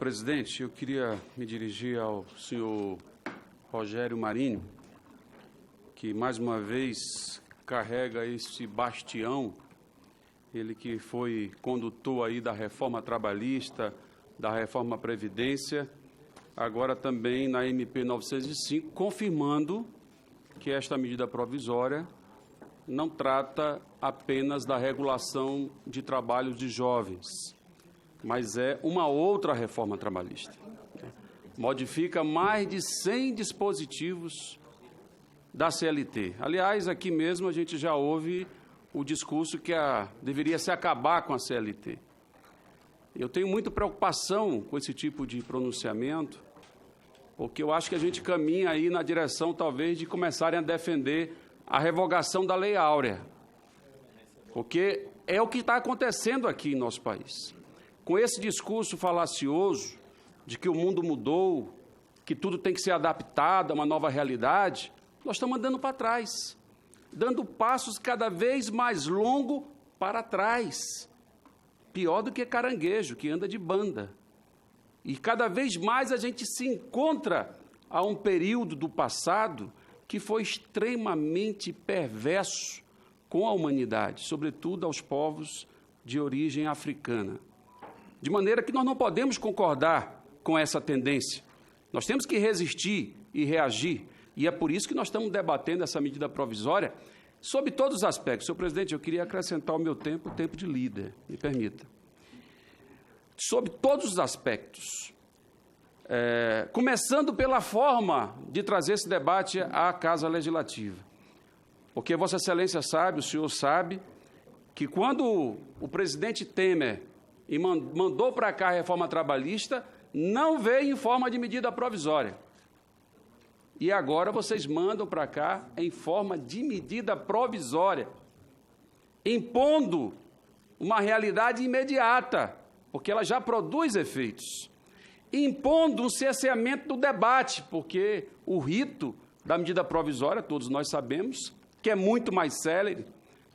presidente, eu queria me dirigir ao senhor Rogério Marinho, que mais uma vez carrega esse bastião, ele que foi condutor aí da reforma trabalhista, da reforma Previdência, agora também na MP 905, confirmando que esta medida provisória não trata apenas da regulação de trabalhos de jovens, mas é uma outra reforma trabalhista. Modifica mais de 100 dispositivos da CLT. Aliás, aqui mesmo a gente já ouve o discurso que deveria se acabar com a CLT. Eu tenho muita preocupação com esse tipo de pronunciamento, porque eu acho que a gente caminha aí na direção, talvez, de começarem a defender a revogação da Lei Áurea, porque é o que está acontecendo aqui em nosso país. Com esse discurso falacioso de que o mundo mudou, que tudo tem que ser adaptado a uma nova realidade, nós estamos andando para trás, dando passos cada vez mais longos para trás. Pior do que caranguejo, que anda de banda. E cada vez mais a gente se encontra a um período do passado que foi extremamente perverso com a humanidade, sobretudo aos povos de origem africana. De maneira que nós não podemos concordar com essa tendência. Nós temos que resistir e reagir, e é por isso que nós estamos debatendo essa medida provisória sob todos os aspectos. Senhor presidente, eu queria acrescentar ao meu tempo o tempo de líder, me permita. Sob todos os aspectos, começando pela forma de trazer esse debate à Casa Legislativa. Porque Vossa Excelência sabe, o senhor sabe, que quando o presidente Temer mandou para cá a reforma trabalhista, não veio em forma de medida provisória. E agora vocês mandam para cá em forma de medida provisória, impondo uma realidade imediata, porque ela já produz efeitos, impondo um cerceamento do debate, porque o rito da medida provisória, todos nós sabemos, que é muito mais célere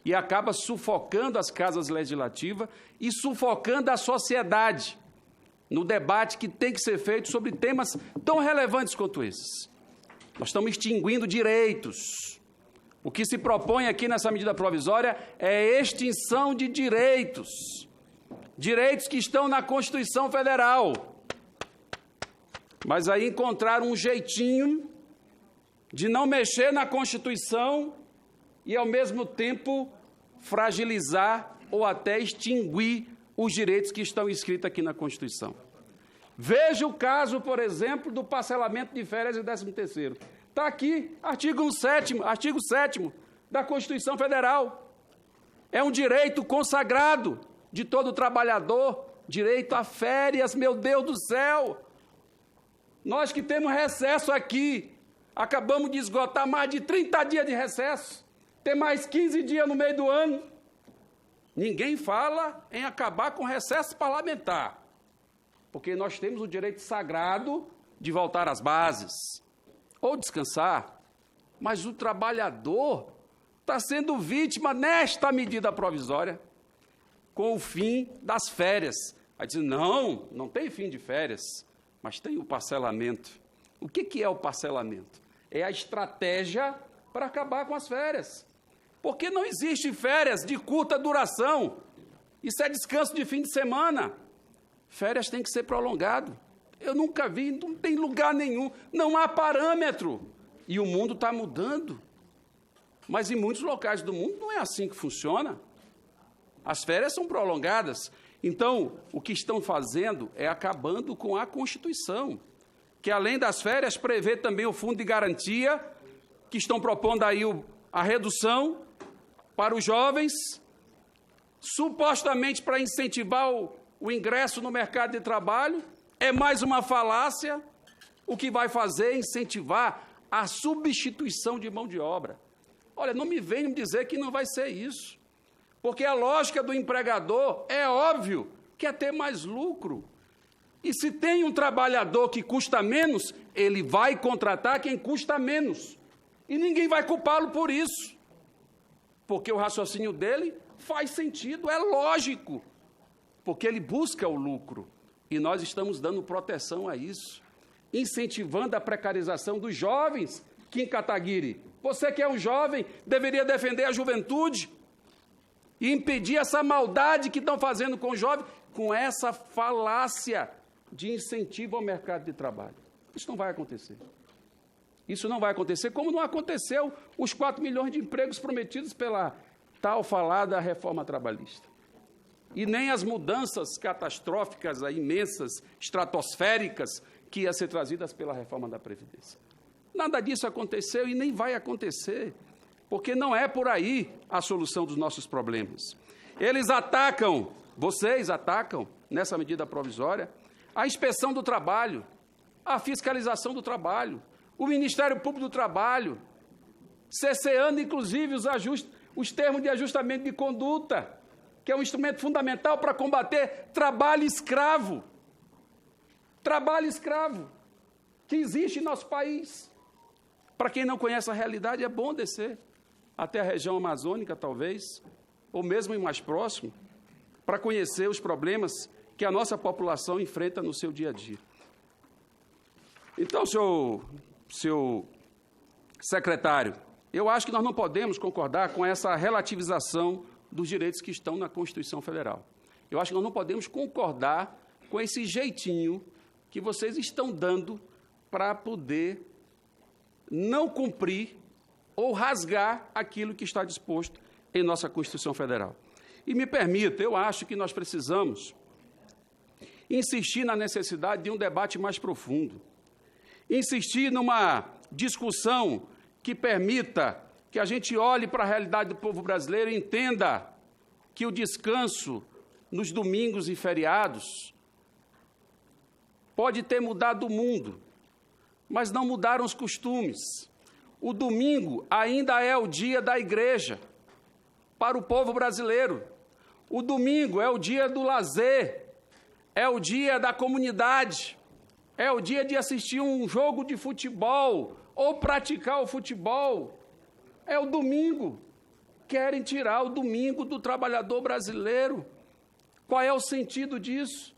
e acaba sufocando as casas legislativas e sufocando a sociedade no debate que tem que ser feito sobre temas tão relevantes quanto esses. Nós estamos extinguindo direitos. O que se propõe aqui nessa medida provisória é extinção de direitos. Direitos que estão na Constituição Federal. Mas aí encontraram um jeitinho de não mexer na Constituição e, ao mesmo tempo, fragilizar ou até extinguir os direitos que estão escritos aqui na Constituição. Veja o caso, por exemplo, do parcelamento de férias e 13º. Está aqui, artigo 7º da Constituição Federal. É um direito consagrado de todo trabalhador, direito a férias, meu Deus do céu. Nós que temos recesso aqui, acabamos de esgotar mais de 30 dias de recesso, tem mais 15 dias no meio do ano. Ninguém fala em acabar com o recesso parlamentar, porque nós temos o direito sagrado de voltar às bases, ou descansar, mas o trabalhador está sendo vítima nesta medida provisória, com o fim das férias. Aí diz, não tem fim de férias, mas tem o parcelamento. O que é o parcelamento? É a estratégia para acabar com as férias. Porque não existe férias de curta duração. Isso é descanso de fim de semana. Férias tem que ser prolongado. Eu nunca vi, não tem lugar nenhum, não há parâmetro. E o mundo está mudando. Mas em muitos locais do mundo não é assim que funciona. As férias são prolongadas. Então, o que estão fazendo é acabando com a Constituição, que além das férias prevê também o fundo de garantia, que estão propondo aí a redução para os jovens, supostamente para incentivar o ingresso no mercado de trabalho. É mais uma falácia. O que vai fazer é incentivar a substituição de mão de obra. Olha, não me venham dizer que não vai ser isso, porque a lógica do empregador é óbvio que é ter mais lucro. E se tem um trabalhador que custa menos, ele vai contratar quem custa menos. E ninguém vai culpá-lo por isso, porque o raciocínio dele faz sentido, é lógico, porque ele busca o lucro. E nós estamos dando proteção a isso, incentivando a precarização dos jovens, Kim Kataguiri. Você que é um jovem, deveria defender a juventude e impedir essa maldade que estão fazendo com o jovem, com essa falácia de incentivo ao mercado de trabalho. Isso não vai acontecer. Isso não vai acontecer, como não aconteceu os 4 milhões de empregos prometidos pela tal falada reforma trabalhista. E nem as mudanças catastróficas, imensas, estratosféricas, que iam ser trazidas pela reforma da Previdência. Nada disso aconteceu e nem vai acontecer, porque não é por aí a solução dos nossos problemas. Eles atacam, vocês atacam, nessa medida provisória, a inspeção do trabalho, a fiscalização do trabalho, o Ministério Público do Trabalho, cesseando, inclusive, os termos de ajustamento de conduta, que é um instrumento fundamental para combater trabalho escravo. Trabalho escravo, que existe em nosso país. Para quem não conhece a realidade, é bom descer até a região amazônica, talvez, ou mesmo em mais próximo, para conhecer os problemas que a nossa população enfrenta no seu dia a dia. Então, senhor secretário, eu acho que nós não podemos concordar com essa relativização dos direitos que estão na Constituição Federal. Eu acho que nós não podemos concordar com esse jeitinho que vocês estão dando para poder não cumprir ou rasgar aquilo que está disposto em nossa Constituição Federal. E me permita, eu acho que nós precisamos insistir na necessidade de um debate mais profundo, insistir numa discussão que permita que a gente olhe para a realidade do povo brasileiro e entenda que o descanso nos domingos e feriados pode ter mudado o mundo, mas não mudaram os costumes. O domingo ainda é o dia da igreja para o povo brasileiro. O domingo é o dia do lazer, é o dia da comunidade, é o dia de assistir um jogo de futebol ou praticar o futebol. É o domingo. Querem tirar o domingo do trabalhador brasileiro. Qual é o sentido disso?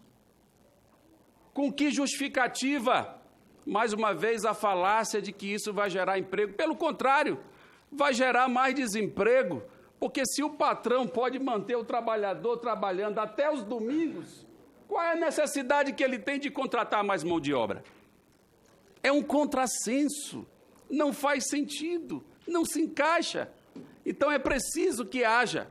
Com que justificativa? Mais uma vez, a falácia de que isso vai gerar emprego. Pelo contrário, vai gerar mais desemprego, porque se o patrão pode manter o trabalhador trabalhando até os domingos, qual é a necessidade que ele tem de contratar mais mão de obra? É um contrassenso, não faz sentido, não se encaixa. Então é preciso que haja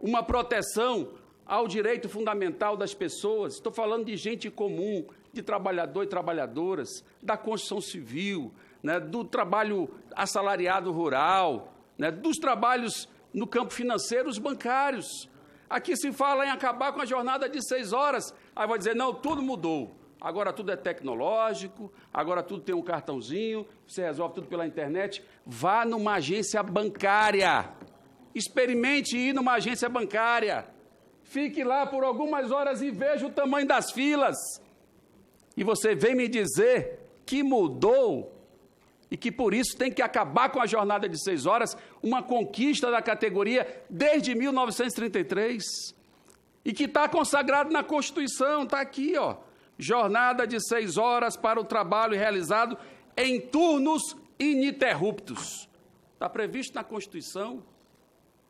uma proteção ao direito fundamental das pessoas. Estou falando de gente comum, de trabalhador e trabalhadoras, da construção civil, né, do trabalho assalariado rural, né, dos trabalhos no campo financeiro, os bancários. Aqui se fala em acabar com a jornada de 6 horas, aí vai dizer, não, tudo mudou. Agora tudo é tecnológico, agora tudo tem um cartãozinho, você resolve tudo pela internet. Vá numa agência bancária, experimente ir numa agência bancária, fique lá por algumas horas e veja o tamanho das filas. E você vem me dizer que mudou e que por isso tem que acabar com a jornada de 6 horas, uma conquista da categoria desde 1933, e que está consagrado na Constituição, está aqui, ó, jornada de 6 horas para o trabalho realizado em turnos ininterruptos. Está previsto na Constituição.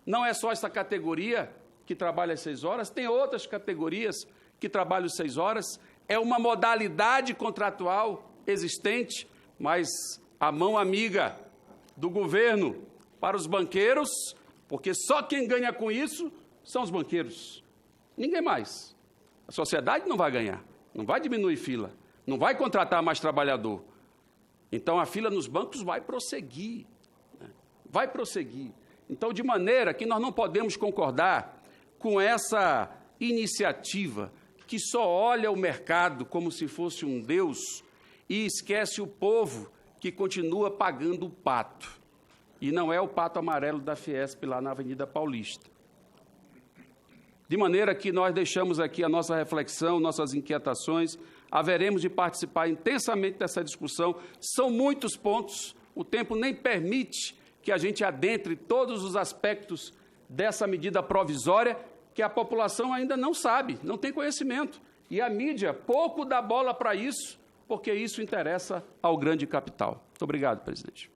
Não é só essa categoria que trabalha às 6 horas, tem outras categorias que trabalham 6 horas. É uma modalidade contratual existente, mas a mão amiga do governo para os banqueiros, porque só quem ganha com isso são os banqueiros. Ninguém mais. A sociedade não vai ganhar, não vai diminuir fila, não vai contratar mais trabalhador. Então, a fila nos bancos vai prosseguir, né? Vai prosseguir. Então, de maneira que nós não podemos concordar com essa iniciativa que só olha o mercado como se fosse um Deus e esquece o povo que continua pagando o pato. E não é o pato amarelo da Fiesp lá na Avenida Paulista. De maneira que nós deixamos aqui a nossa reflexão, nossas inquietações, haveremos de participar intensamente dessa discussão. São muitos pontos, o tempo nem permite que a gente adentre todos os aspectos dessa medida provisória que a população ainda não sabe, não tem conhecimento. E a mídia pouco dá bola para isso, porque isso interessa ao grande capital. Muito obrigado, presidente.